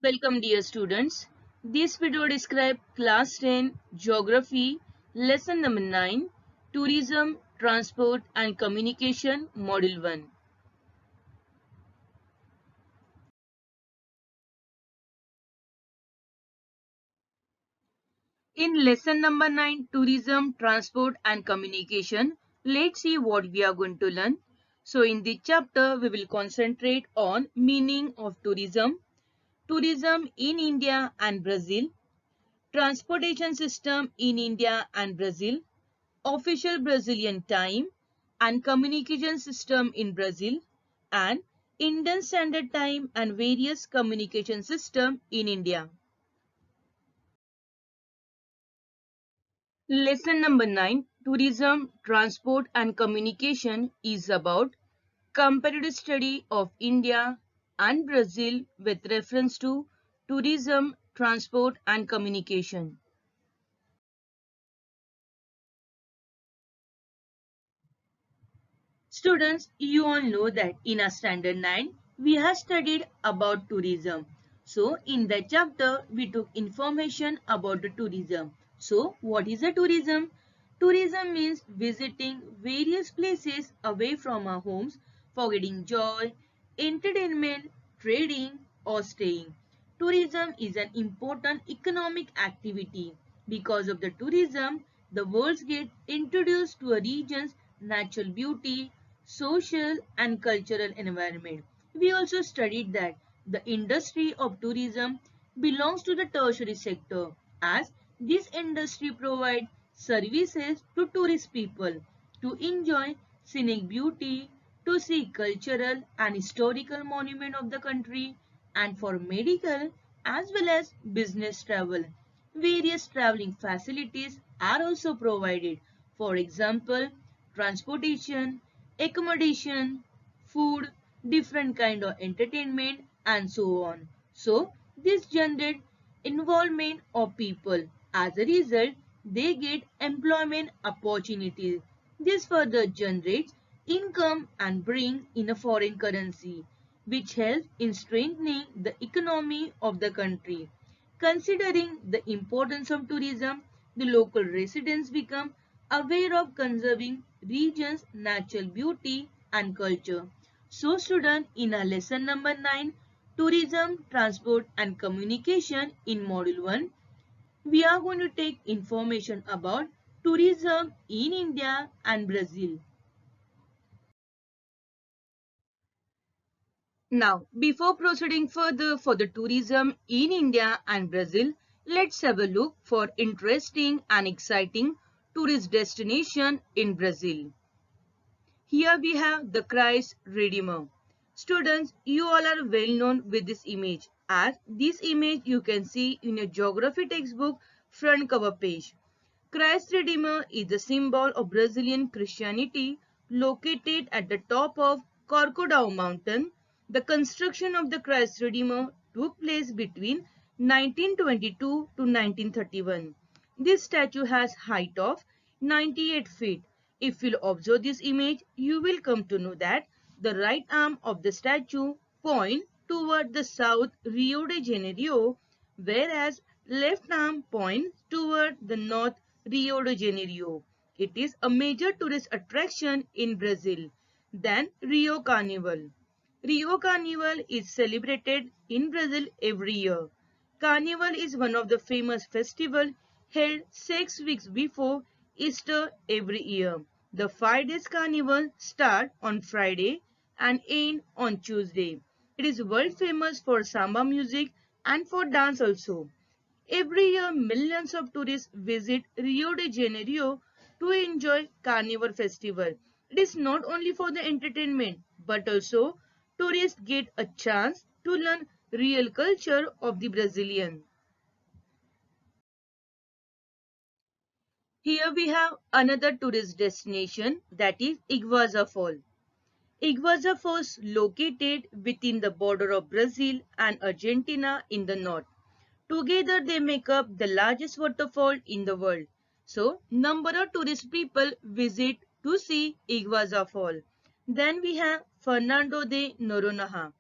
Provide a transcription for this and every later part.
Welcome dear students. This video describes class 10 geography lesson number 9 tourism, transport and communication module 1. In lesson number 9 tourism, transport and communication, let's see what we are going to learn. So in this chapter we will concentrate on meaning of tourism, tourism in India and Brazil, transportation system in India and Brazil, official Brazilian time and communication system in Brazil, and Indian Standard Time and various communication system in India. Lesson number 9 tourism, transport and communication is about comparative study of India and Brazil with reference to tourism, transport and communication. Students, you all know that in our standard 9, we have studied about tourism. So, in that chapter, we took information about the tourism. So, what is a tourism? Tourism means visiting various places away from our homes for getting joy, entertainment, trading or staying. Tourism is an important economic activity. Because of the tourism, the world gets introduced to a region's natural beauty, social and cultural environment. We also studied that the industry of tourism belongs to the tertiary sector as this industry provides services to tourist people to enjoy scenic beauty, to see cultural and historical monument of the country and for medical as well as business travel. Various traveling facilities are also provided. For example, transportation, accommodation, food, different kind of entertainment and so on. So this generate involvement of people. As a result, they get employment opportunities. This further generates income and brings in a foreign currency, which helps in strengthening the economy of the country. Considering the importance of tourism, the local residents become aware of conserving region's natural beauty and culture. So students, in our lesson number 9, tourism, transport and communication in module 1, we are going to take information about tourism in India and Brazil. Now, before proceeding further for the tourism in India and Brazil, let's have a look for interesting and exciting tourist destination in Brazil. Here we have the Christ Redeemer. Students, you all are well known with this image as this image you can see in a geography textbook front cover page. Christ Redeemer is the symbol of Brazilian Christianity located at the top of Corcodão mountain. The construction of the Christ Redeemer took place between 1922 to 1931. This statue has height of 98 feet. If you observe this image, you will come to know that the right arm of the statue points toward the south Rio de Janeiro, whereas left arm points toward the north Rio de Janeiro. It is a major tourist attraction in Brazil. Then Rio Carnival. Rio Carnival is celebrated in Brazil every year. Carnival is one of the famous festivals held 6 weeks before Easter every year. The 5 days carnival start on Friday and end on Tuesday. It is world famous for samba music and for dance also. Every year, millions of tourists visit Rio de Janeiro to enjoy Carnival Festival. It is not only for the entertainment, but also tourists get a chance to learn real culture of the Brazilian. Here we have another tourist destination that is Iguazu Fall. Iguazu Falls located within the border of Brazil and Argentina in the north. Together they make up the largest waterfall in the world. So, number of tourist people visit to see Iguazu Fall. Then we have Fernando de Noronha.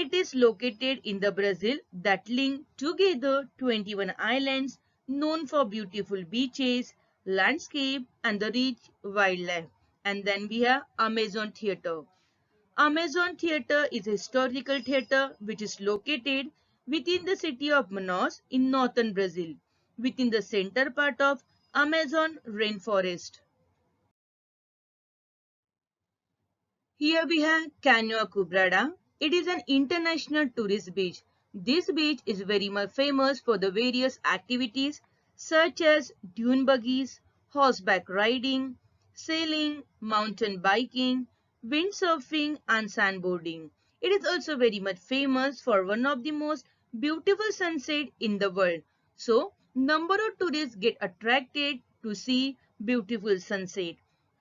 It is located in the Brazil that link together 21 islands known for beautiful beaches, landscape and the rich wildlife. And then we have Amazon Theatre. Amazon Theatre is a historical theatre which is located within the city of Manaus in northern Brazil, within the center part of Amazon rainforest. Here we have Canoa Quebrada. It is an international tourist beach. This beach is very much famous for the various activities such as dune buggies, horseback riding, sailing, mountain biking, windsurfing and sandboarding. It is also very much famous for one of the most beautiful sunset in the world. So, number of tourists get attracted to see beautiful sunset.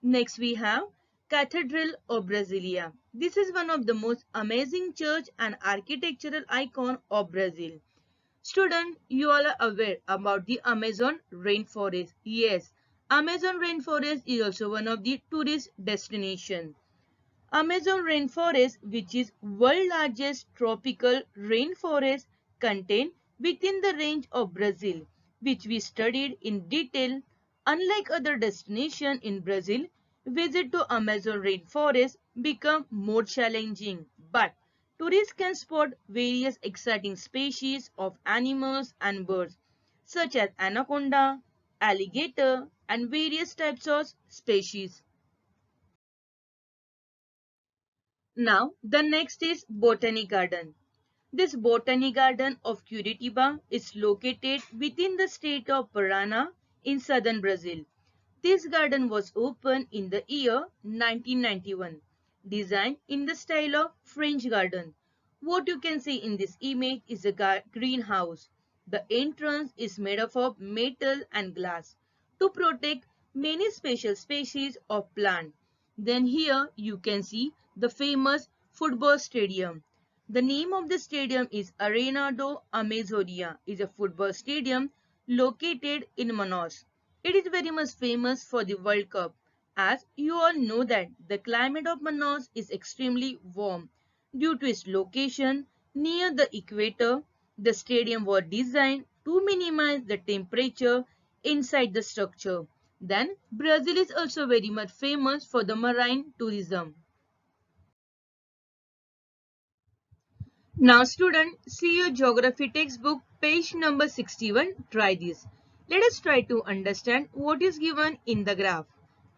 Next we have Cathedral of Brasilia. This is one of the most amazing church and architectural icon of Brazil. Student, you all are aware about the Amazon rainforest. Yes, Amazon rainforest is also one of the tourist destination. Amazon rainforest, which is world largest tropical rainforest, contained within the range of Brazil, which we studied in detail. Unlike other destinations in Brazil, visit to Amazon rainforest become more challenging, but tourists can spot various exciting species of animals and birds, such as anaconda, alligator, and various types of species. Now, the next is Botany Garden. This Botany Garden of Curitiba is located within the state of Paraná in southern Brazil. This garden was opened in the year 1991, designed in the style of French garden. What you can see in this image is a greenhouse. The entrance is made up of metal and glass to protect many special species of plant. Then here you can see the famous football stadium. The name of the stadium is Arena do Amazonia. It is a football stadium located in Manaus. It is very much famous for the World Cup. As you all know that the climate of Manaus is extremely warm. Due to its location near the equator, the stadium was designed to minimize the temperature inside the structure. Then, Brazil is also very much famous for the marine tourism. Now student, see your geography textbook page number 61. Try this. Let us try to understand what is given in the graph.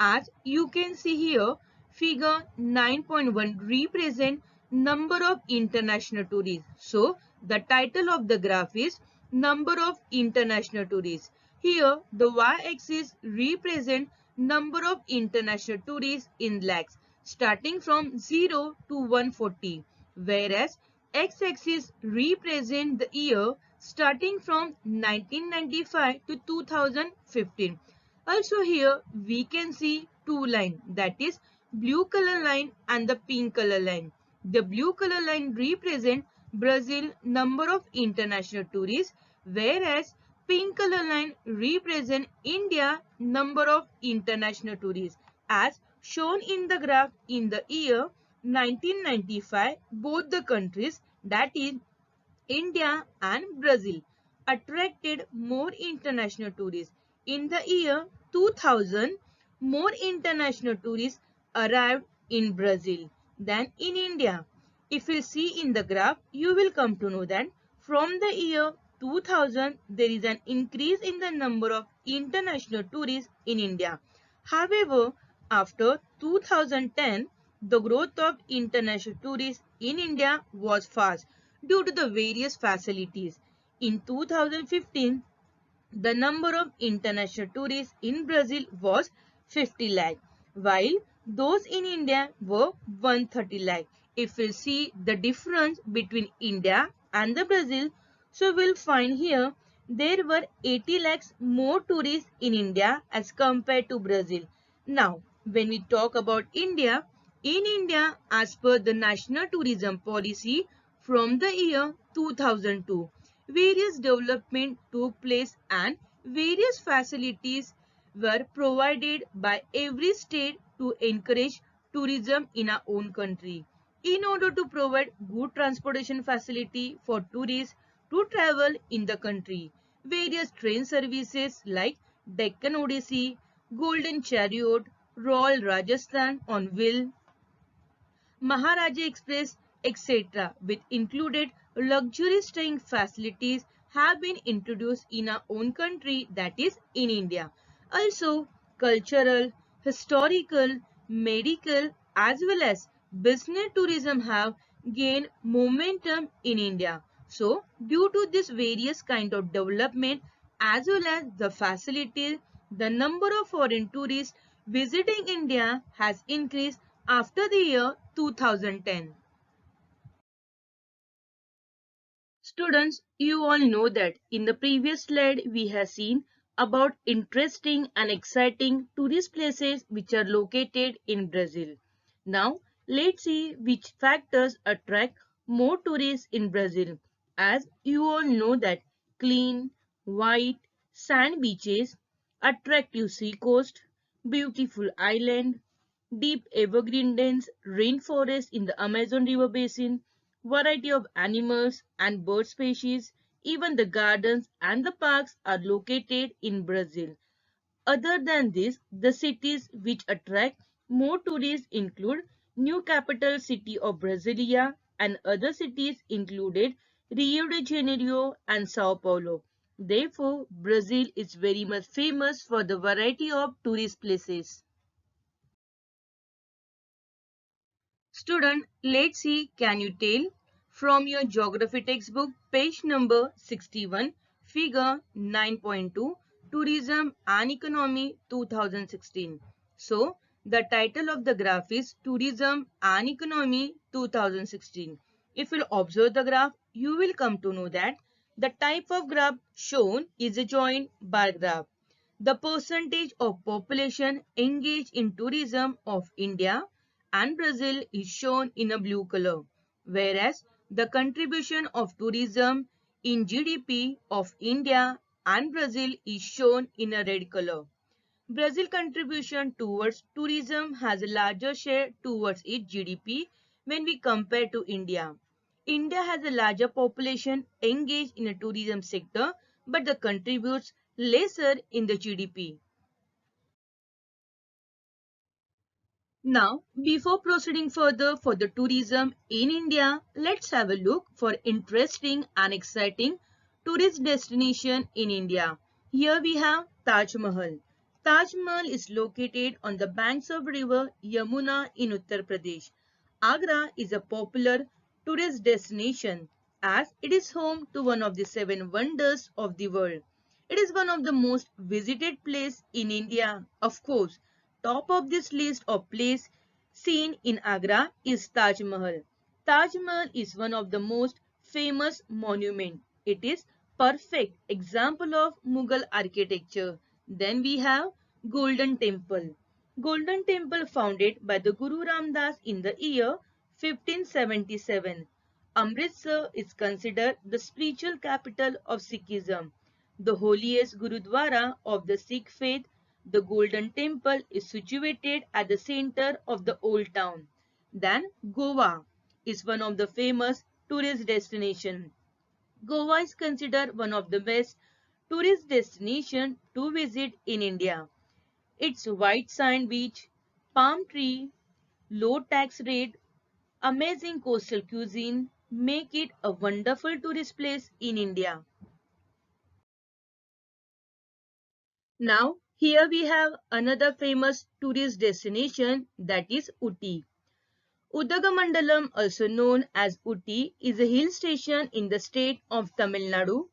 As you can see here, figure 9.1 represent number of international tourists. So the title of the graph is number of international tourists. Here the y-axis represent number of international tourists in lakhs starting from 0 to 140, whereas x-axis represent the year starting from 1995 to 2015. Also here we can see two lines, that is blue color line and the pink color line. The blue color line represent Brazil number of international tourists, whereas pink color line represent India number of international tourists. As shown in the graph, in the year 1995, both the countries, that is India and Brazil, attracted more international tourists. In the year 2000, more international tourists arrived in Brazil than in India. If you see in the graph, you will come to know that from the year 2000, there is an increase in the number of international tourists in India. However, after 2010, the growth of international tourists in India was fast due to the various facilities. In 2015, the number of international tourists in Brazil was 50 lakh, while those in India were 130 lakh. If we see the difference between India and the Brazil, so we'll find here there were 80 lakhs more tourists in India as compared to Brazil. Now, when we talk about India, in India, as per the National Tourism Policy from the year 2002, various development took place and various facilities were provided by every state to encourage tourism in our own country. in order to provide good transportation facility for tourists to travel in the country. Various train services like Deccan Odyssey, Golden Chariot, Royal Rajasthan on Wheel, Maharaja Express, etc., with included luxury staying facilities have been introduced in our own country, that is in India. Also, cultural, historical, medical as well as business tourism have gained momentum in India. So, due to this various kind of development as well as the facilities, the number of foreign tourists visiting India has increased after the year 2010. Students, you all know that in the previous slide we have seen about interesting and exciting tourist places which are located in Brazil. Now, let's see which factors attract more tourists in Brazil. As you all know that clean, white, sand beaches, attractive sea coast, beautiful island, deep evergreen dense rainforest in the Amazon River basin, variety of animals and bird species, even the gardens and the parks are located in Brazil. Other than this, the cities which attract more tourists include new capital city of Brasilia and other cities included Rio de Janeiro and Sao Paulo. Therefore, Brazil is very much famous for the variety of tourist places. Student, let's see, can you tell from your geography textbook, page number 61, figure 9.2, Tourism and Economy 2016. So, the title of the graph is Tourism and Economy 2016. If you observe the graph, you will come to know that the type of graph shown is a joint bar graph. The percentage of population engaged in tourism of India and Brazil is shown in a blue color, whereas the contribution of tourism in GDP of India and Brazil is shown in a red color. Brazil contribution towards tourism has a larger share towards its GDP when we compare to India. India has a larger population engaged in a tourism sector but the contributes lesser in the GDP. Now, before proceeding further for the tourism in India, let's have a look for interesting and exciting tourist destination in India. Here we have Taj Mahal. Taj Mahal is located on the banks of river Yamuna in Uttar Pradesh. Agra is a popular tourist destination as it is home to one of the seven wonders of the world. It is one of the most visited places in India. Of course, top of this list of places seen in Agra is Taj Mahal. Taj Mahal is one of the most famous monument. It is perfect example of Mughal architecture. Then we have Golden Temple. Golden Temple founded by the Guru Ram Das in the year 1577. Amritsar is considered the spiritual capital of Sikhism. The holiest Gurudwara of the Sikh faith, the Golden Temple is situated at the center of the old town. Then Goa is one of the famous tourist destinations. Goa is considered one of the best tourist destinations to visit in India. Its white sand beach, palm tree, low tax rate, amazing coastal cuisine make it a wonderful tourist place in India. Now, here we have another famous tourist destination that is Uti. Udagamandalam, also known as Uti, is a hill station in the state of Tamil Nadu.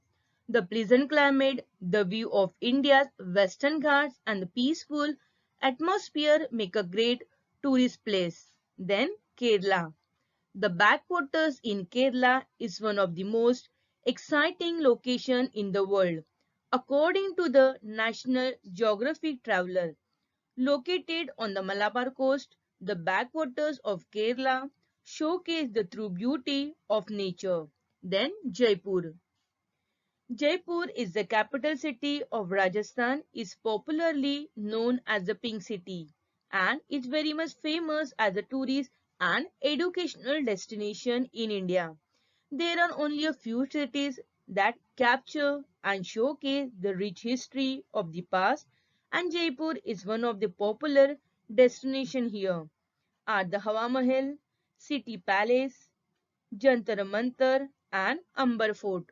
The pleasant climate, the view of India's western ghats and the peaceful atmosphere make a great tourist place. Then Kerala. The backwaters in Kerala is one of the most exciting locations in the world, according to the National Geographic Traveler. Located on the Malabar coast, the backwaters of Kerala showcase the true beauty of nature. Then Jaipur. Jaipur is the capital city of Rajasthan, is popularly known as the Pink City and is very much famous as a tourist and educational destination in India. There are only a few cities that capture and showcase the rich history of the past, and Jaipur is one of the popular destinations here. Are the Hawa Mahal, City Palace, Jantar Mantar, and Amber Fort.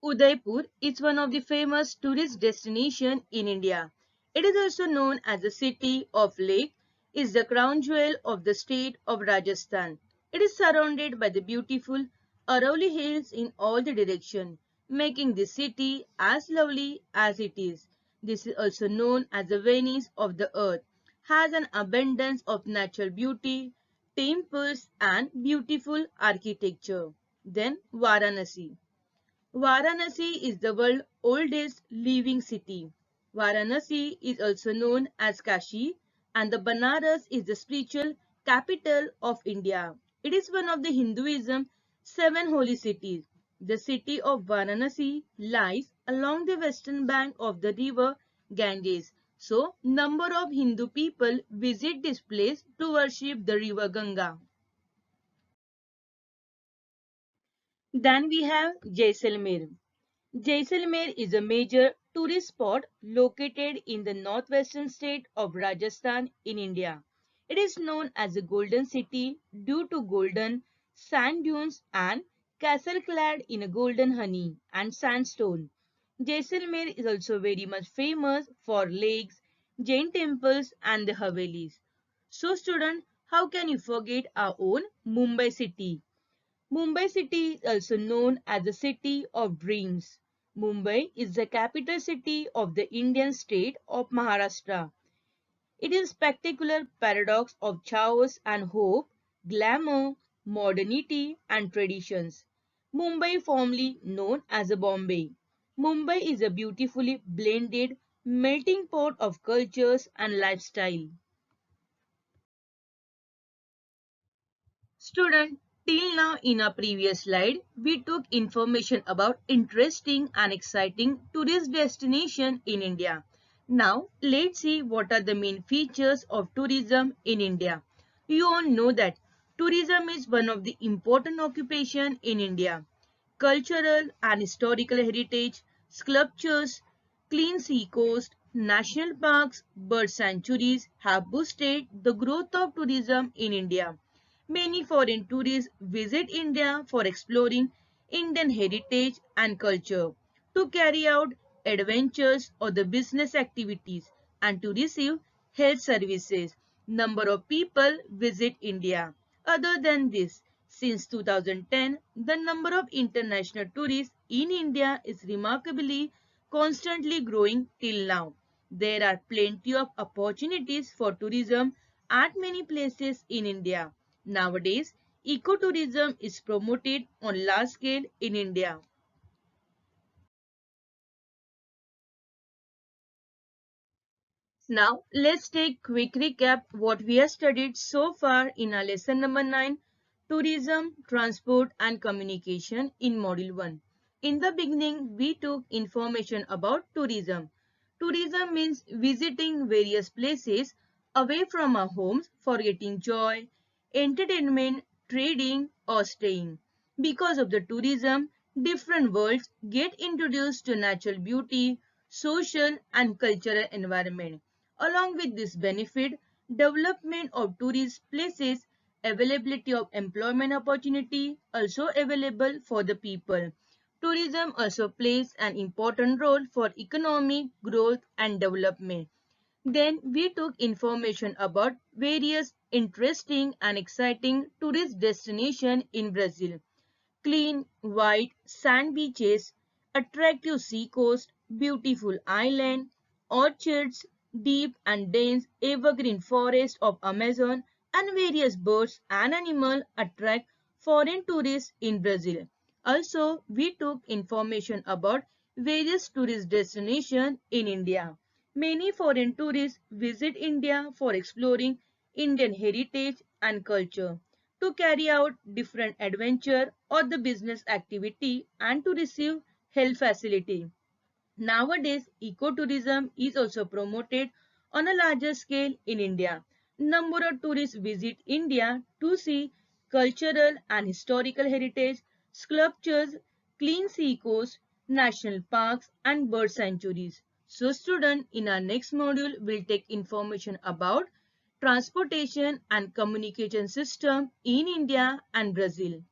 Udaipur is one of the famous tourist destinations in India. It is also known as the city of lake, is the crown jewel of the state of Rajasthan. It is surrounded by the beautiful Arauli hills in all the directions, making the city as lovely as it is. This is also known as the Venice of the earth, has an abundance of natural beauty, temples and beautiful architecture. Then Varanasi. Varanasi is the world's oldest living city. Varanasi is also known as Kashi, and the Banaras is the spiritual capital of India. It is one of the Hinduism seven holy cities. The city of Varanasi lies along the western bank of the river Ganges. So, number of Hindu people visit this place to worship the river Ganga. Then we have Jaisalmer. Jaisalmer is a major tourist spot located in the northwestern state of Rajasthan in India. It is known as the Golden City due to golden sand dunes and castle clad in a golden honey and sandstone. Jaisalmer is also very much famous for lakes, Jain temples and the Havelis. So student, how can you forget our own Mumbai city? Mumbai city is also known as the city of dreams. Mumbai is the capital city of the Indian state of Maharashtra. It is a spectacular paradox of chaos and hope, glamour, modernity and traditions. Mumbai, formerly known as Bombay. Mumbai is a beautifully blended melting pot of cultures and lifestyle. Student, till now in our previous slide, we took information about interesting and exciting tourist destination in India. Now, let's see what are the main features of tourism in India. You all know that tourism is one of the important occupation in India. Cultural and historical heritage, sculptures, clean sea coast, national parks, bird sanctuaries have boosted the growth of tourism in India. Many foreign tourists visit India for exploring Indian heritage and culture, to carry out adventures or the business activities, and to receive health services. Number of people visit India. Other than this, since 2010, the number of international tourists in India is remarkably constantly growing till now. There are plenty of opportunities for tourism at many places in India. Nowadays, ecotourism is promoted on large scale in India. Now, let's take quick recap what we have studied so far in our lesson number 9, Tourism, Transport and Communication in Module 1. In the beginning, we took information about tourism. Tourism means visiting various places away from our homes for getting joy, entertainment, trading or staying. Because of the tourism, different worlds get introduced to natural beauty, social and cultural environment. Along with this benefit, development of tourist places, availability of employment opportunity also available for the people. Tourism also plays an important role for economic growth and development. Then we took information about various interesting and exciting tourist destinations in Brazil. Clean, white sand beaches, attractive sea coast, beautiful island, orchards, deep and dense evergreen forest of Amazon, and various birds and animals attract foreign tourists in Brazil. Also, we took information about various tourist destinations in India. Many foreign tourists visit India for exploring Indian heritage and culture, to carry out different adventure or the business activity, and to receive health facility. Nowadays, ecotourism is also promoted on a larger scale in India. Number of tourists visit India to see cultural and historical heritage, sculptures, clean sea coast, national parks and bird sanctuaries. So students, in our next module will take information about transportation and communication system in India and Brazil.